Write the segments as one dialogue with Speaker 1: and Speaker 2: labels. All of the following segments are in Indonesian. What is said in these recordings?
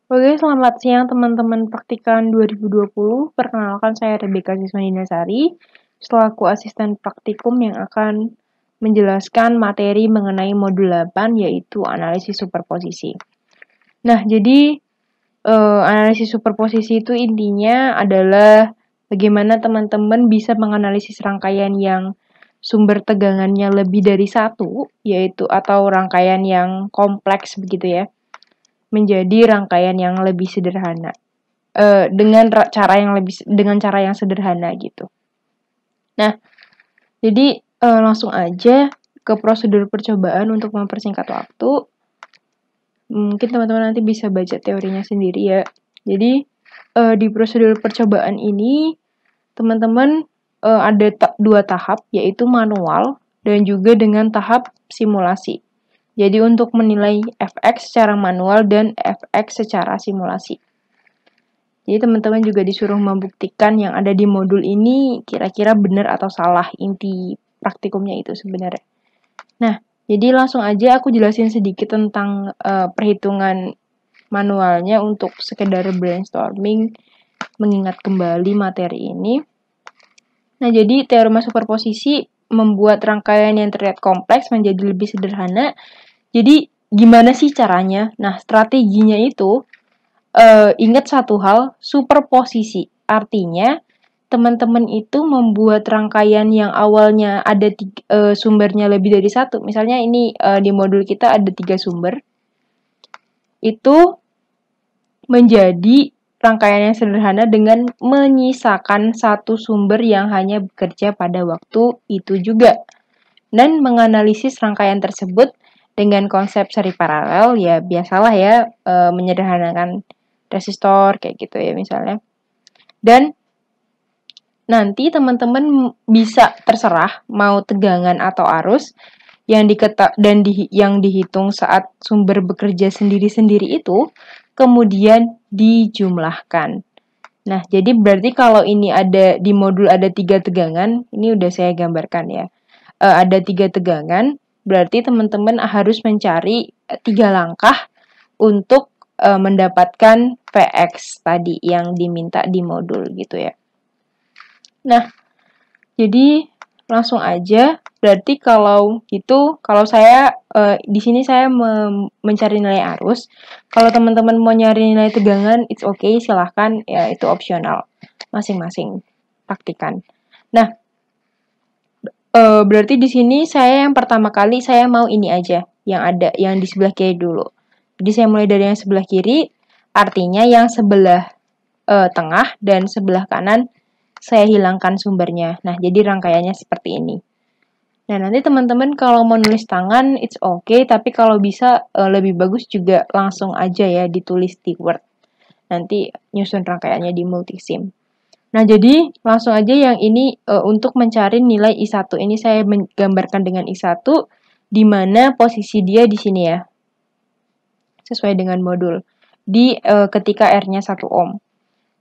Speaker 1: Oke, selamat siang teman-teman praktikan 2020. Perkenalkan saya Rebecca Siswandinasari, selaku asisten praktikum yang akan menjelaskan materi mengenai modul 8 yaitu analisis superposisi. Nah, jadi analisis superposisi itu intinya adalah bagaimana teman-teman bisa menganalisis rangkaian yang sumber tegangannya lebih dari satu, yaitu atau rangkaian yang kompleks begitu ya, menjadi rangkaian yang lebih sederhana dengan cara yang sederhana gitu. Nah, jadi langsung aja ke prosedur percobaan untuk mempersingkat waktu. Mungkin teman-teman nanti bisa baca teorinya sendiri ya. Jadi di prosedur percobaan ini teman-teman ada dua tahap, yaitu manual dan juga dengan tahap simulasi. Jadi untuk menilai fx secara manual dan fx secara simulasi. Jadi teman-teman juga disuruh membuktikan yang ada di modul ini kira-kira benar atau salah inti praktikumnya itu sebenarnya. Nah, jadi langsung aja aku jelasin sedikit tentang perhitungan manualnya untuk sekedar brainstorming, mengingat kembali materi ini. Nah, jadi teorema superposisi membuat rangkaian yang terlihat kompleks menjadi lebih sederhana. Jadi, gimana sih caranya? Nah, strateginya itu ingat satu hal, superposisi. Artinya, teman-teman itu membuat rangkaian yang awalnya ada sumbernya lebih dari satu. Misalnya ini di modul kita ada 3 sumber. Itu menjadi rangkaian yang sederhana dengan menyisakan satu sumber yang hanya bekerja pada waktu itu juga. Dan menganalisis rangkaian tersebut dengan konsep seri paralel, ya biasalah ya, menyederhanakan resistor kayak gitu ya misalnya. Dan nanti teman-teman bisa terserah mau tegangan atau arus yang yang dihitung saat sumber bekerja sendiri-sendiri itu kemudian dijumlahkan. Nah, jadi berarti kalau ini ada di modul ada 3 tegangan, ini udah saya gambarkan ya. Ada 3 tegangan, berarti teman-teman harus mencari 3 langkah untuk mendapatkan Vx tadi yang diminta di modul gitu ya. Nah, jadi langsung aja. Berarti kalau gitu, kalau saya di sini saya mencari nilai arus. Kalau teman-teman mau nyari nilai tegangan, it's okay, silahkan, ya itu opsional masing-masing praktikan. Nah, berarti di sini saya yang pertama kali saya mau ini aja yang ada yang di sebelah kiri dulu. Jadi saya mulai dari yang sebelah kiri, artinya yang sebelah tengah dan sebelah kanan saya hilangkan sumbernya. Nah, jadi rangkaiannya seperti ini. Nah, nanti teman-teman kalau mau nulis tangan, it's okay, tapi kalau bisa lebih bagus juga langsung aja ya ditulis di Word. Nanti nyusun rangkaiannya di multisim. Nah, jadi langsung aja yang ini untuk mencari nilai I1. Ini saya menggambarkan dengan I1, di mana posisi dia di sini ya. Sesuai dengan modul. Di ketika R-nya 1 ohm.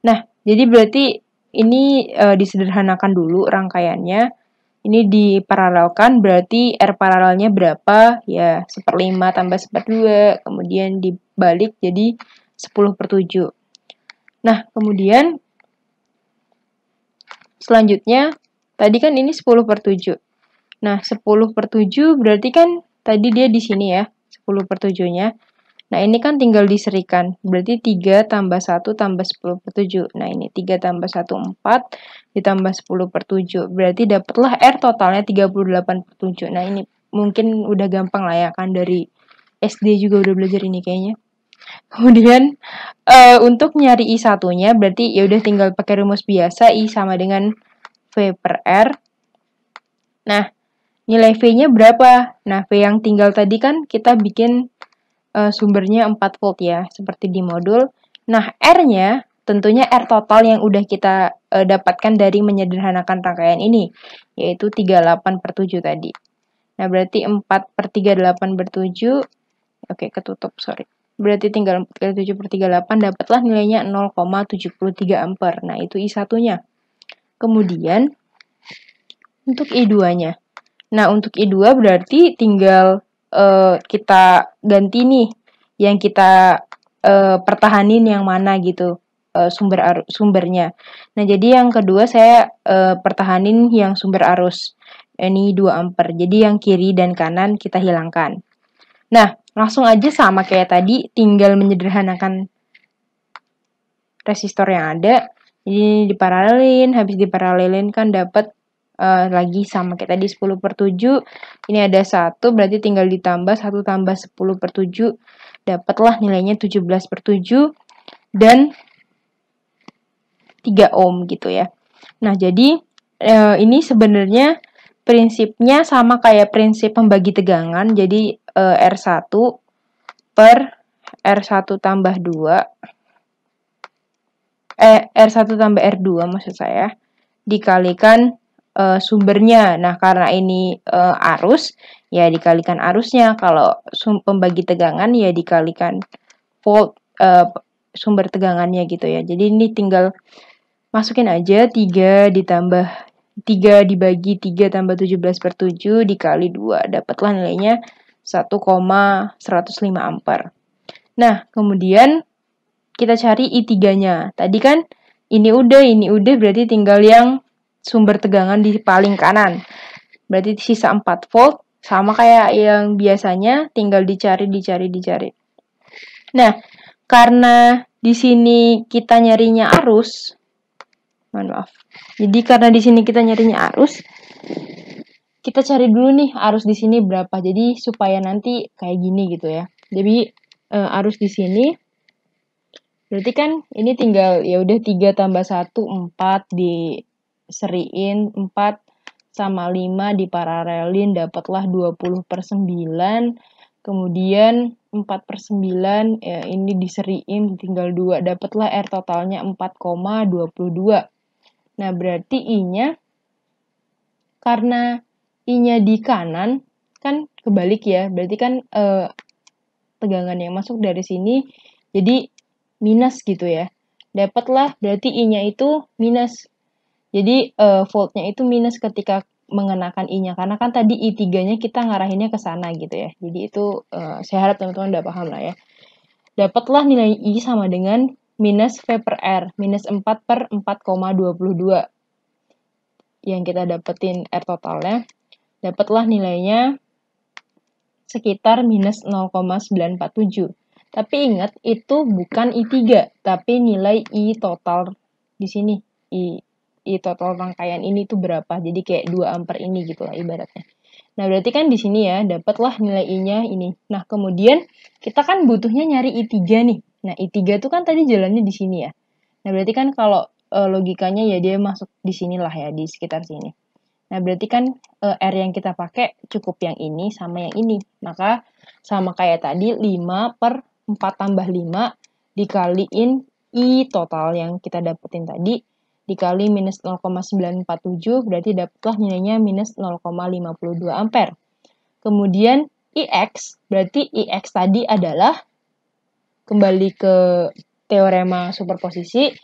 Speaker 1: Nah, jadi berarti ini disederhanakan dulu rangkaiannya. Ini diparalelkan, berarti R paralelnya berapa? Ya, 1/5 tambah 1/2, kemudian dibalik jadi 10/7. Nah, kemudian selanjutnya, tadi kan ini 10/7. Nah, 10/7 berarti kan tadi dia di sini ya, 10/7-nya. Nah, ini kan tinggal diserikan. Berarti 3 tambah 1 tambah 10/7. Nah, ini 3 tambah 1, 4, ditambah 10/7. Berarti dapatlah R totalnya 38/7. Nah, ini mungkin udah gampang lah ya kan, dari SD juga udah belajar ini kayaknya. Kemudian, untuk nyari I1-nya, berarti ya udah tinggal pakai rumus biasa, I sama dengan V per R. Nah, nilai V-nya berapa? Nah, V yang tinggal tadi kan kita bikin sumbernya 4 volt ya, seperti di modul. Nah, R-nya tentunya R total yang udah kita dapatkan dari menyederhanakan rangkaian ini, yaitu 38/7 tadi. Nah, berarti 4/38/7, oke, ketutup, sorry. Berarti tinggal 4/7/38, dapatlah nilainya 0,73 ampere. Nah, itu I1-nya. Kemudian, untuk I2-nya. Nah, untuk I2 berarti tinggal kita ganti nih yang kita pertahanin yang mana gitu sumbernya. Nah, jadi yang kedua saya pertahanin yang sumber arus. Ini 2 ampere. Jadi yang kiri dan kanan kita hilangkan. Nah, langsung aja sama kayak tadi, tinggal menyederhanakan resistor yang ada. Ini diparalelin, habis diparalelin kan dapat lagi sama kayak tadi 10/7. Ini ada 1, berarti tinggal ditambah 1 tambah 10/7. Dapatlah nilainya 17/7 dan 3 ohm gitu ya. Nah, jadi ini sebenarnya prinsipnya sama kayak prinsip pembagi tegangan. Jadi R1 per R1 tambah 2 R1 tambah R2 maksud saya dikalikan sumbernya. Nah, karena ini arus, ya dikalikan arusnya. Kalau pembagi tegangan ya dikalikan volt sumber tegangannya gitu ya. Jadi ini tinggal masukin aja 3 ditambah 3 dibagi 3 tambah 17/7 dikali 2. Dapatlah nilainya 1,105 ampere. Nah, kemudian kita cari I3-nya. Tadi kan ini udah berarti tinggal yang sumber tegangan di paling kanan. Berarti sisa 4 volt sama kayak yang biasanya tinggal dicari. Nah, karena di sini kita nyarinya arus, maaf. Jadi karena di sini kita nyarinya arus, kita cari dulu nih arus di sini berapa. Jadi supaya nanti kayak gini gitu ya. Jadi arus di sini berarti kan ini tinggal ya udah 3 tambah 1 4 diseriin 4 sama 5 diparalelin dapatlah 20/9. Kemudian 4/9 ya, ini diseriin tinggal 2 dapatlah R totalnya 4,22. Nah, berarti I-nya karena I-nya di kanan kan kebalik ya. Berarti kan tegangan yang masuk dari sini jadi minus gitu ya. Dapatlah berarti I-nya itu minus. Jadi voltnya itu minus ketika mengenakan I-nya. Karena kan tadi I3-nya kita ngarahinnya ke sana gitu ya. Jadi itu saya harap teman-teman udah paham lah ya. Dapatlah nilai I sama dengan minus V per R. Minus 4/4,22. Yang kita dapetin R totalnya. Dapatlah nilainya sekitar minus 0,947. Tapi ingat, itu bukan I3, tapi nilai I total di sini. I total rangkaian ini tuh berapa? Jadi kayak 2 ampere ini gitu lah ibaratnya. Nah, berarti kan di sini ya, dapatlah nilai I-nya ini. Nah, kemudian kita kan butuhnya nyari I3 nih. Nah, I3 tuh kan tadi jalannya di sini ya. Nah, berarti kan kalau logikanya ya dia masuk di sinilah ya, di sekitar sini. Nah, berarti kan R yang kita pakai cukup yang ini sama yang ini. Maka sama kayak tadi 5/4 tambah 5 dikaliin I total yang kita dapetin tadi dikali minus 0,947 berarti dapatlah nilainya minus 0,52 ampere. Kemudian IX, berarti IX tadi adalah kembali ke teorema superposisi.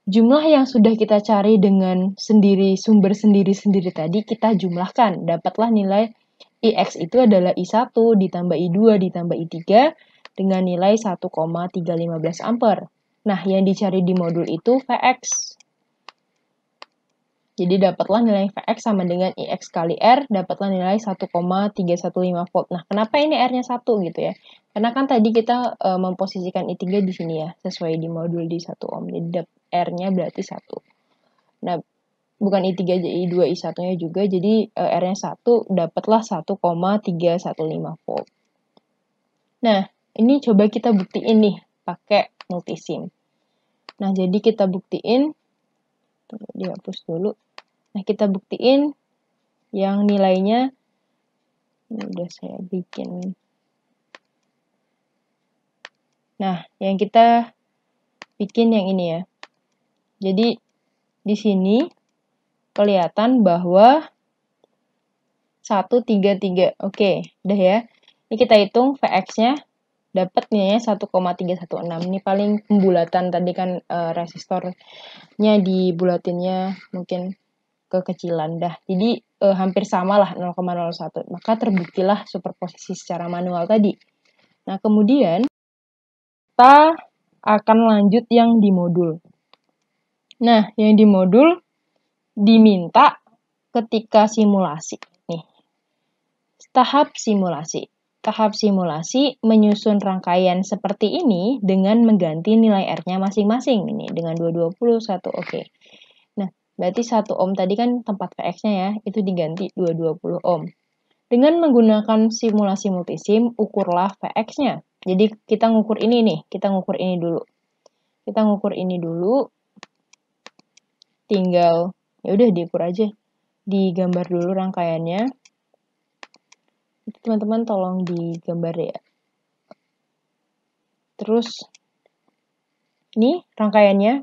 Speaker 1: Jumlah yang sudah kita cari dengan sumber sendiri-sendiri tadi kita jumlahkan. Dapatlah nilai IX itu adalah I1 ditambah I2 ditambah I3 dengan nilai 1,315 ampere. Nah, yang dicari di modul itu Vx. Jadi dapatlah nilai Vx sama dengan IX kali R, dapatlah nilai 1,315 volt. Nah, kenapa ini R-nya 1 gitu ya? Karena kan tadi kita memposisikan I3 di sini ya, sesuai di modul di 1 ohm. Jadi R-nya berarti 1. Nah, bukan I3 aja, I2, I1-nya juga. Jadi R-nya 1, dapatlah 1,315 volt. Nah, ini coba kita buktiin nih, pakai multisim. Nah, jadi kita buktiin, dihapus dulu. Nah, kita buktiin yang nilainya, ini udah saya bikin. Nah, yang kita bikin yang ini ya. Jadi, di sini kelihatan bahwa 133. Oke, udah ya. Ini kita hitung Vx-nya dapat nilainya 1,316. Ini paling pembulatan tadi kan resistornya dibulatinnya mungkin kekecilan dah. Jadi hampir sama lah 0,01. Maka terbuktilah superposisi secara manual tadi. Nah, kemudian kita akan lanjut yang di modul. Nah, yang di modul diminta ketika simulasi. Nih, tahap simulasi. Tahap simulasi menyusun rangkaian seperti ini dengan mengganti nilai R-nya masing-masing. Ini dengan 220, 1 oke. Nah, berarti 1 ohm tadi kan tempat Vx-nya ya, itu diganti 220 ohm. Dengan menggunakan simulasi multisim, ukurlah Vx-nya. Jadi kita ngukur ini nih, kita ngukur ini dulu. Kita ngukur ini dulu, tinggal ya udah diukur aja, digambar dulu rangkaiannya. Teman-teman tolong digambar ya. Terus ini rangkaiannya.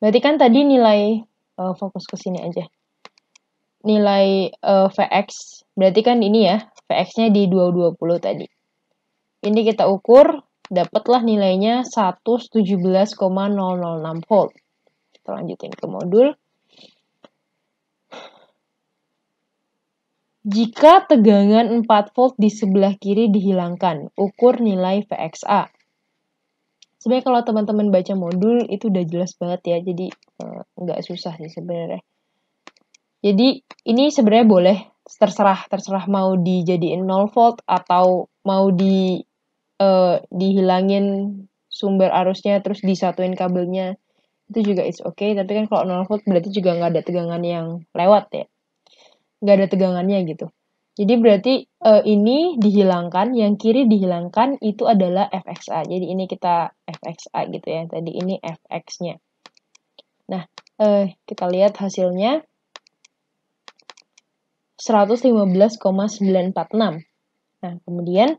Speaker 1: Berarti kan tadi nilai fokus ke sini aja. Nilai Vx berarti kan ini ya, Vx-nya di 220 tadi. Ini kita ukur, dapatlah nilainya 117,006 volt. Kita lanjutin ke modul. Jika tegangan 4 volt di sebelah kiri dihilangkan, ukur nilai Vxa. Sebenarnya kalau teman-teman baca modul itu udah jelas banget ya, jadi nggak susah sih sebenarnya. Jadi ini sebenarnya boleh terserah mau dijadiin 0 volt atau mau dihilangin sumber arusnya terus disatuin kabelnya, itu juga it's okay. Tapi kan kalau 0 volt berarti juga nggak ada tegangan yang lewat ya, nggak ada tegangannya gitu. Jadi berarti ini dihilangkan, yang kiri dihilangkan, itu adalah Fxa. Jadi ini kita Fxa gitu ya, tadi ini Fx-nya. Nah, kita lihat hasilnya 115,946. Nah, kemudian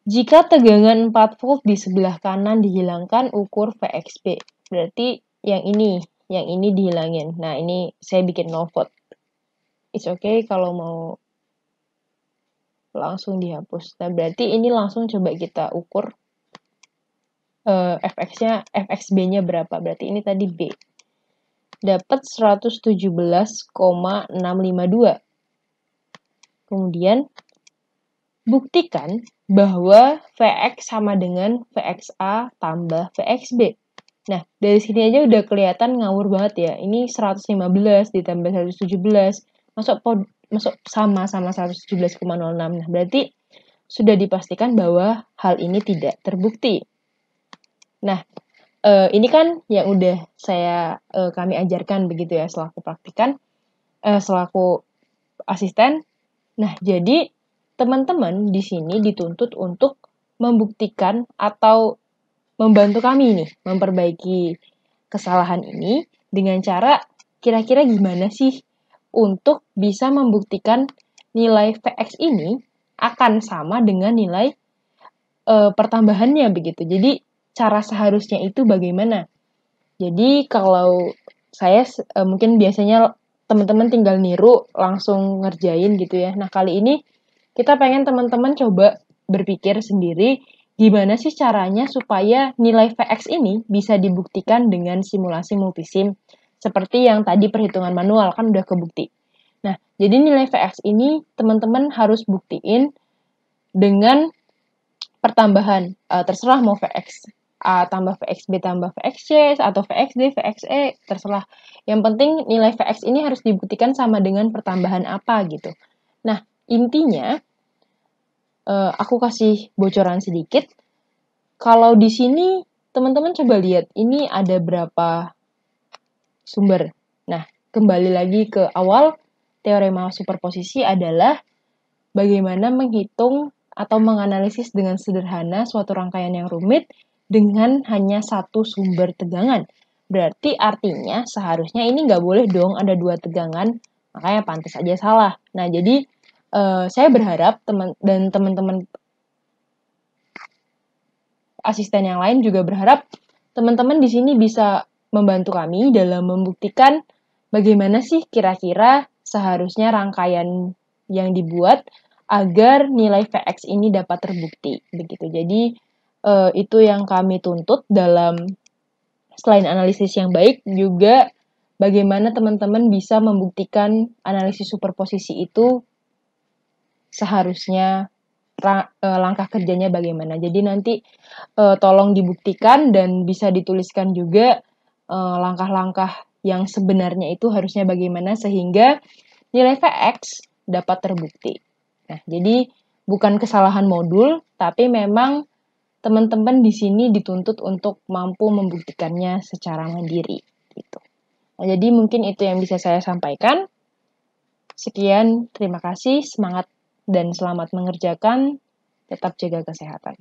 Speaker 1: jika tegangan 4 volt di sebelah kanan dihilangkan, ukur Vxb. Berarti yang ini dihilangin. Nah, ini saya bikin 0 volt. It's okay kalau mau langsung dihapus. Nah, berarti ini langsung coba kita ukur Fxb-nya berapa. Berarti ini tadi B. Dapat 117,652. Kemudian buktikan bahwa Vx sama dengan Vxa tambah Vxb. Nah, dari sini aja udah kelihatan ngawur banget ya. Ini 115 ditambah 117. Masuk sama 117,06. Nah, berarti sudah dipastikan bahwa hal ini tidak terbukti. Nah, ini kan yang udah kami ajarkan begitu ya selaku praktikan, selaku asisten. Nah, jadi teman-teman di sini dituntut untuk membuktikan atau membantu kami nih memperbaiki kesalahan ini dengan cara kira-kira gimana sih untuk bisa membuktikan nilai Vx ini akan sama dengan nilai pertambahannya begitu. Jadi cara seharusnya itu bagaimana? Jadi kalau saya mungkin biasanya teman-teman tinggal niru langsung ngerjain gitu ya. Nah, kali ini kita pengen teman-teman coba berpikir sendiri gimana sih caranya supaya nilai Vx ini bisa dibuktikan dengan simulasi multisim seperti yang tadi perhitungan manual kan udah kebukti. Nah, jadi nilai Vx ini teman-teman harus buktiin dengan pertambahan, terserah mau Vx A tambah Vxb tambah Vxc atau Vxd, Vxe, terserah. Yang penting nilai Vx ini harus dibuktikan sama dengan pertambahan apa gitu. Nah, intinya aku kasih bocoran sedikit. Kalau di sini teman-teman coba lihat ini ada berapa sumber. Nah, kembali lagi ke awal, teorema superposisi adalah bagaimana menghitung atau menganalisis dengan sederhana suatu rangkaian yang rumit dengan hanya satu sumber tegangan. Berarti artinya seharusnya ini nggak boleh dong ada 2 tegangan, makanya pantas aja salah. Nah, jadi saya berharap teman-teman asisten yang lain juga berharap teman-teman di sini bisa membantu kami dalam membuktikan bagaimana sih kira-kira seharusnya rangkaian yang dibuat agar nilai Vx ini dapat terbukti begitu. Jadi itu yang kami tuntut dalam selain analisis yang baik juga bagaimana teman-teman bisa membuktikan analisis superposisi itu seharusnya langkah kerjanya bagaimana. Jadi nanti tolong dibuktikan dan bisa dituliskan juga langkah-langkah yang sebenarnya itu harusnya bagaimana sehingga nilai VX dapat terbukti. Nah, jadi bukan kesalahan modul, tapi memang teman-teman di sini dituntut untuk mampu membuktikannya secara mandiri. Gitu. Nah, jadi mungkin itu yang bisa saya sampaikan. Sekian, terima kasih, semangat dan selamat mengerjakan, tetap jaga kesehatan.